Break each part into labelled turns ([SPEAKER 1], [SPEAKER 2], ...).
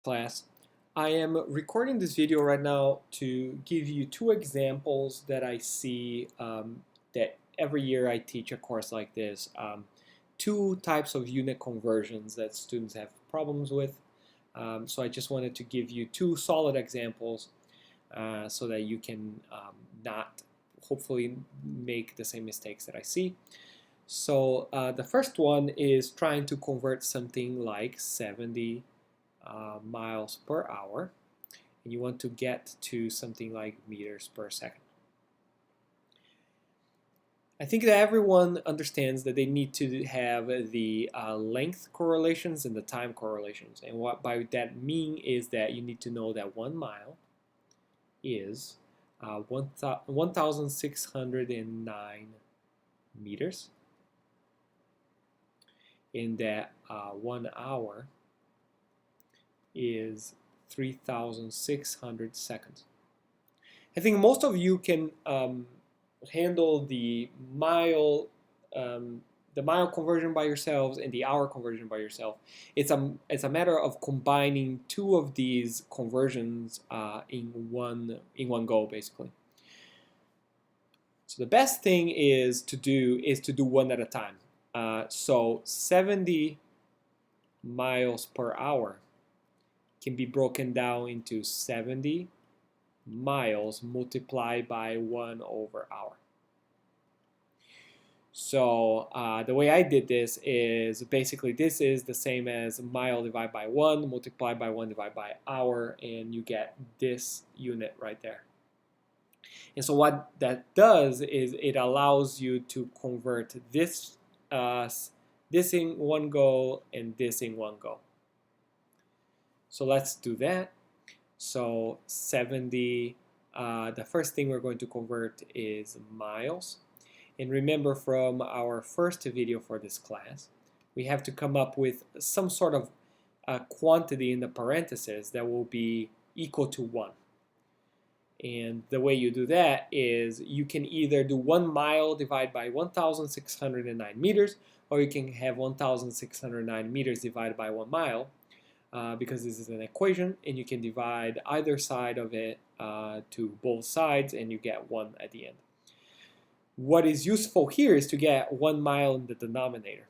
[SPEAKER 1] class. I am recording this video right now to give you two examples that I see that every year I teach a course like this. Two types of unit conversions that students have problems with. So I just wanted to give you two solid examples so that you can not hopefully make the same mistakes that I see. So the first one is trying to convert something like 70 miles per hour, and you want to get to something like meters per second. I think that everyone understands that they need to have the length correlations and the time correlations. And what by that mean is that you need to know that 1 mile is 1,609 meters, and that 1 hour is 3,600 seconds. I think most of you can handle the mile conversion by yourselves and the hour conversion by yourself. It's a matter of combining two of these conversions in one go, basically. So the best thing is to do one at a time. So 70 miles per hour can be broken down into 70 miles multiplied by 1 over hour. So the way I did this is basically this is the same as mile divided by 1 multiplied by 1 divided by hour, and you get this unit right there. And so what that does is it allows you to convert this in one go and this in one go. So let's do that. So 70, the first thing we're going to convert is miles. And remember from our first video for this class, we have to come up with some sort of quantity in the parentheses that will be equal to 1. And the way you do that is you can either do 1 mile divided by 1,609 meters, or you can have 1,609 meters divided by 1 mile. Because this is an equation, and you can divide either side of it to both sides, and you get 1 at the end. What is useful here is to get 1 mile in the denominator.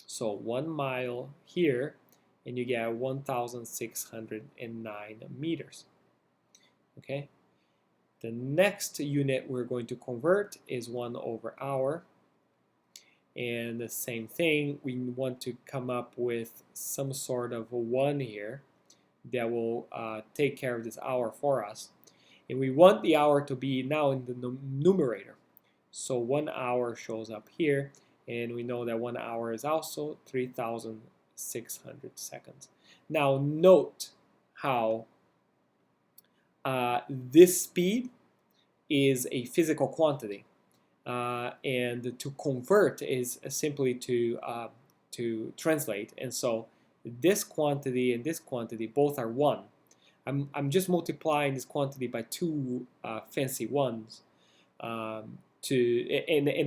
[SPEAKER 1] So 1 mile here, and you get 1,609 meters. Okay. The next unit we're going to convert is 1 over hour. And the same thing, we want to come up with some sort of a 1 here that will take care of this hour for us. And we want the hour to be now in the numerator. So 1 hour shows up here, and we know that 1 hour is also 3,600 seconds. Now note how this speed is a physical quantity. And to convert is simply to translate, and so this quantity and this quantity both are 1. I'm just multiplying this quantity by two fancy ones and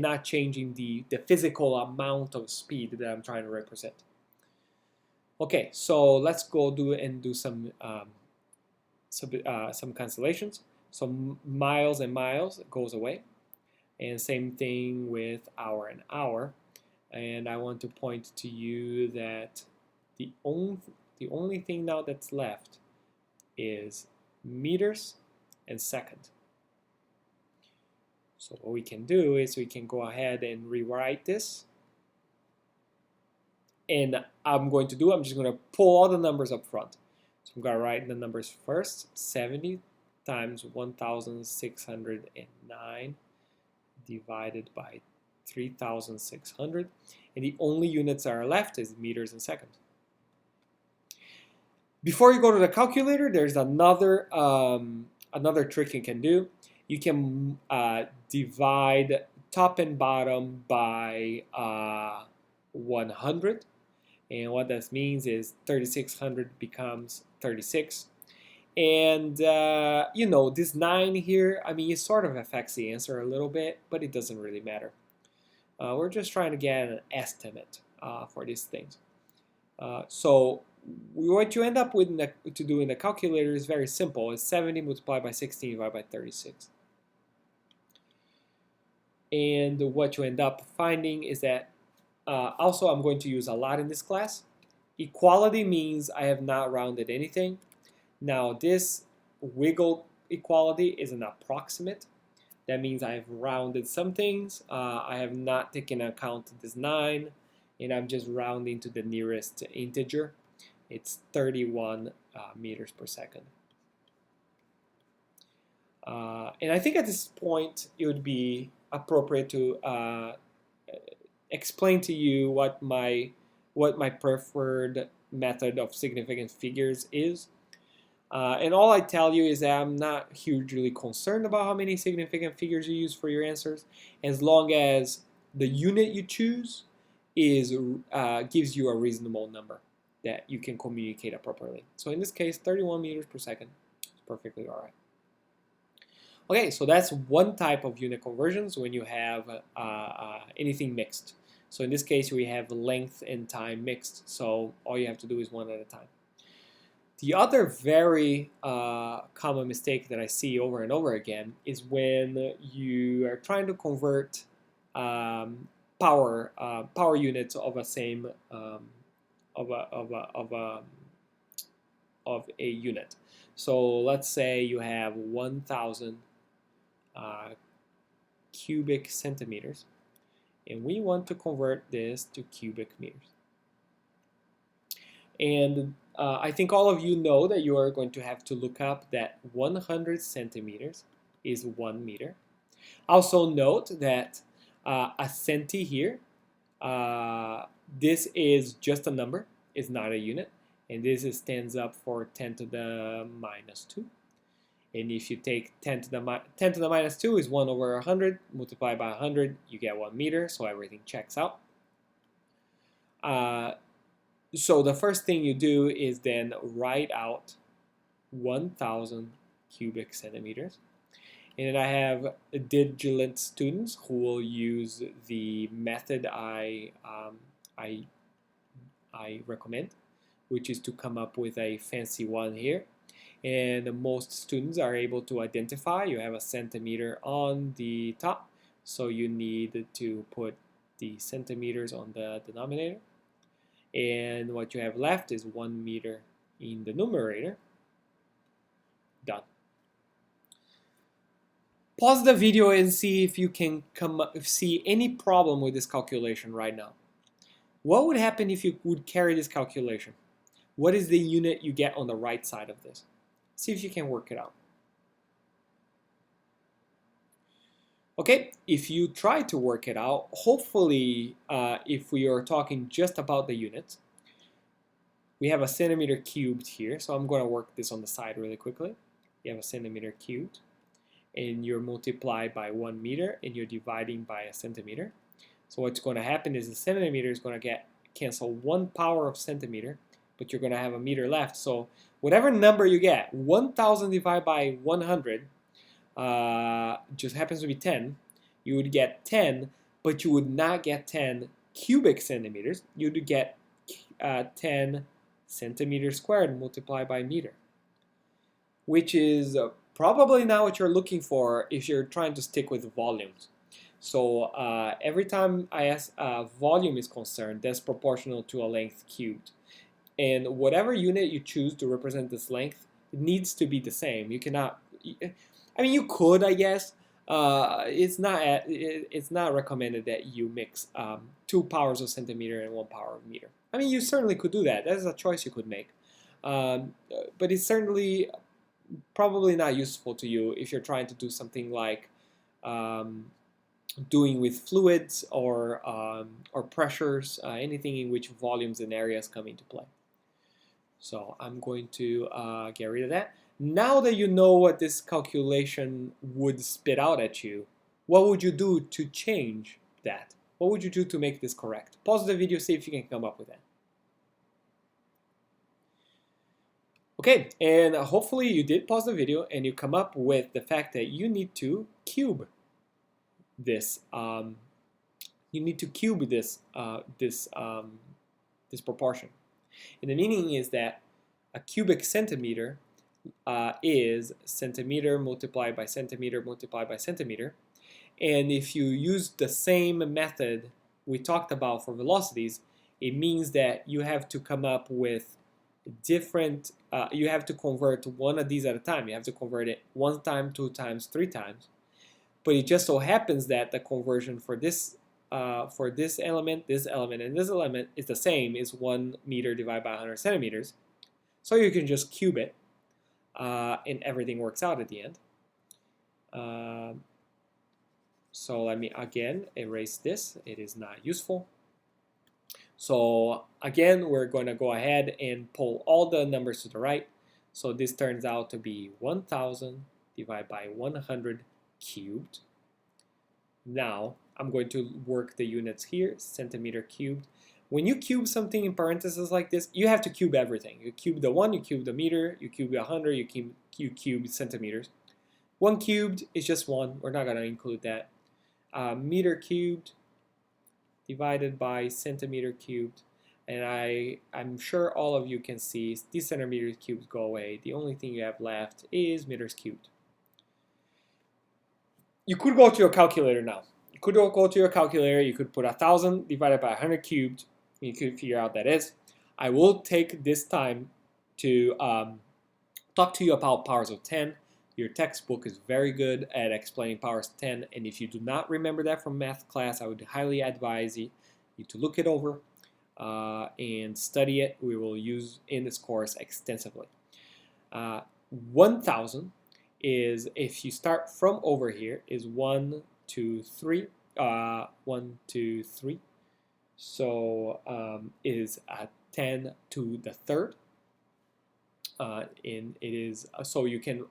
[SPEAKER 1] not changing the physical amount of speed that I'm trying to represent. Okay, so let's go do some cancellations. So miles and miles goes away. And same thing with hour and hour. And I want to point to you that the only thing now that's left is meters and second. So what we can do is we can go ahead and rewrite this. And I'm just going to pull all the numbers up front. So I'm going to write the numbers first. 70 times 1,609 divided by 3,600, and the only units that are left is meters and seconds. Before you go to the calculator, there's another trick you can do. You can divide top and bottom by 100, and what that means is 3,600 becomes 36. And, this 9 here, I mean, it sort of affects the answer a little bit, but it doesn't really matter. We're just trying to get an estimate for these things. So
[SPEAKER 2] what you end up with to do in the calculator is very simple. It's 70 multiplied by 16 divided by 36. And what you end up finding is that, also I'm going to use a lot in this class, equality means I have not rounded anything. Now this wiggle equality is an approximate. That means I have rounded some things. I have not taken account this 9, and I'm just rounding to the nearest integer. It's 31 meters per second. And I think at this point it would be appropriate to explain to you what my preferred method of significant figures is. And all I tell you is that I'm not hugely concerned about how many significant figures you use for your answers, as long as the unit you choose is gives you a reasonable number that you can communicate appropriately. So in this case, 31 meters per second is perfectly all right. Okay, so that's one type of unit conversions when you have anything mixed. So in this case, we have length and time mixed, so all you have to do is one at a time. The other very common mistake that I see over and over again is when you are trying to convert power units of a same of a unit. So let's say you have 1,000 cubic centimeters, and we want to convert this to cubic meters. And I think all of you know that you are going to have to look up that 100 centimeters is 1 meter. Also note that a centi here, this is just a number, it's not a unit, and this stands up for 10 to the minus 2. And if you take 10 to the minus 2 is 1 over 100, multiply by 100, you get 1 meter, so everything checks out. So the first thing you do is then write out 1,000 cubic centimeters. And I have diligent students who will use the method I recommend, which is to come up with a fancy one here. And most students are able to identify. You have a centimeter on the top, so you need to put the centimeters on the denominator. And what you have left is 1 meter in the numerator. Done. Pause the video and see if you can see any problem with this calculation right now. What would happen if you would carry this calculation? What is the unit you get on the right side of this? See if you can work it out. Okay, if you try to work it out, hopefully if we are talking just about the units, we have a centimeter cubed here, so I'm going to work this on the side really quickly. You have a centimeter cubed, and you're multiplied by 1 meter, and you're dividing by a centimeter. So what's going to happen is the centimeter is going to cancel 1 power of centimeter, but you're going to have a meter left. So whatever number you get, 1,000 divided by 100 just happens to be 10. You would get 10, but you would not get 10 cubic centimeters. You would get 10 centimeters squared multiplied by meter, which is probably not what you're looking for if you're trying to stick with volumes. So every time volume is concerned, that's proportional to a length cubed. And whatever unit you choose to represent this length, it needs to be the same. You cannot, I mean, you could, I guess. It's not recommended that you mix 2 powers of centimeter and 1 power of meter. I mean, you certainly could do that. That is a choice you could make. But it's certainly probably not useful to you if you're trying to do something like doing with fluids or pressures, anything in which volumes and areas come into play. So I'm going to get rid of that. Now that you know what this calculation would spit out at you, what would you do to change that? What would you do to make this correct? Pause the video, see if you can come up with that. Okay, and hopefully you did pause the video and you come up with the fact that you need to cube this. You need to cube this proportion. And the meaning is that a cubic centimeter is centimeter multiplied by centimeter multiplied by centimeter. And if you use the same method we talked about for velocities, it means that you have to come up with different, you have to convert one of these at a time. You have to convert it 1 time, 2 times, 3 times. But it just so happens that the conversion for this element, and this element is the same, is 1 meter divided by 100 centimeters. So you can just cube it, and everything works out at the end. So let me again erase this. It is not useful. So again, we're going to go ahead and pull all the numbers to the right. So this turns out to be 1,000 divided by 100 cubed. Now I'm going to work the units here, centimeter cubed. When you cube something in parentheses like this, you have to cube everything. You cube the 1, you cube the meter, you cube 100, you cube centimeters. 1 cubed is just 1. We're not going to include that. Meter cubed divided by centimeter cubed, and I'm sure all of you can see these centimeters cubed go away. The only thing you have left is meters cubed. You could go to your calculator now. You could go to your calculator, you could put 1,000 divided by 100 cubed, and you could figure out that is. I will take this time to talk to you about powers of 10. Your textbook is very good at explaining powers of 10, and if you do not remember that from math class, I would highly advise you to look it over and study it. We will use in this course extensively. 1,000 is, if you start from over here, is 1, 2, 3. 1, 2, 3. So is 10 to the third. And it is so you can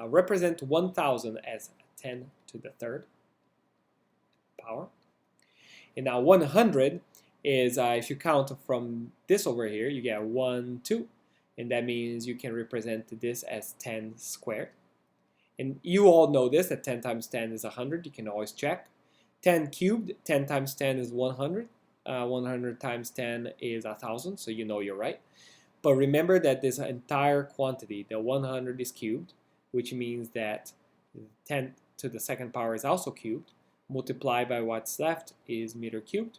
[SPEAKER 2] represent 1,000 as 10 to the third power. And now 100 is, if you count from this over here, you get 1, 2. And that means you can represent this as 10 squared. And you all know this, that 10 times 10 is 100. You can always check. 10 cubed, 10 times 10 is 100. 100 times 10 is 1,000, so you know you're right. But remember that this entire quantity, the 100 is cubed, which means that 10 to the second power is also cubed. Multiplied by what's left is meter cubed.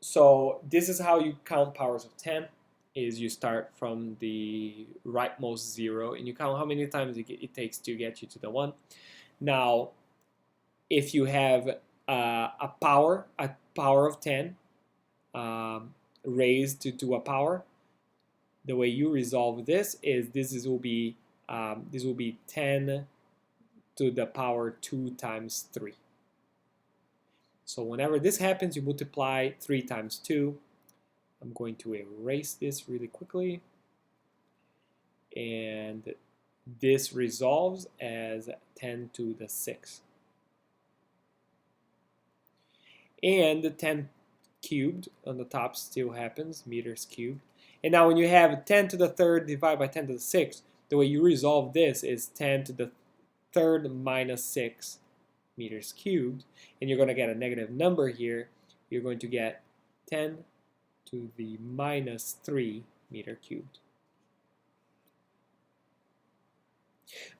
[SPEAKER 2] So this is how you count powers of 10, is you start from the rightmost 0, and you count how many times it takes to get you to the 1. Now, if you have a power of 10 raised to a power, the way you resolve this is this will be 10 to the power 2 times 3. So whenever this happens, you multiply 3 times 2. I'm going to erase this really quickly. And this resolves as 10 to the 6. And the 10 cubed on the top still happens, meters cubed. And now when you have 10 to the third divided by 10 to the 6th, the way you resolve this is 10 to the third minus 6 meters cubed. And you're going to get a negative number here. You're going to get 10 to the minus 3 meter cubed.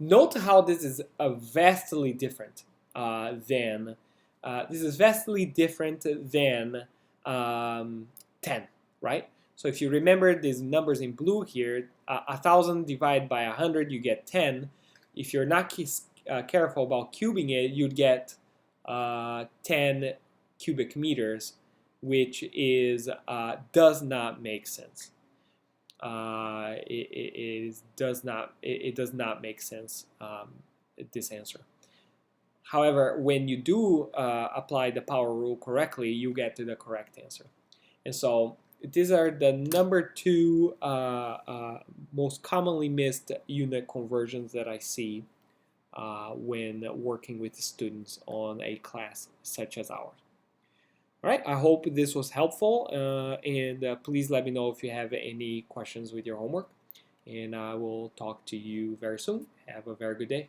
[SPEAKER 2] Note how this is vastly different than 10, right? So if you remember these numbers in blue here, 1,000 divided by 100, you get 10. If you're not careful about cubing it, you'd get 10 cubic meters, which is does not make sense. It does not make sense, this answer. However, when you do apply the power rule correctly, you get to the correct answer. And so these are the number 2 most commonly missed unit conversions that I see when working with students on a class such as ours. All right, I hope this was helpful, and please let me know if you have any questions with your homework, and I will talk to you very soon. Have a very good day.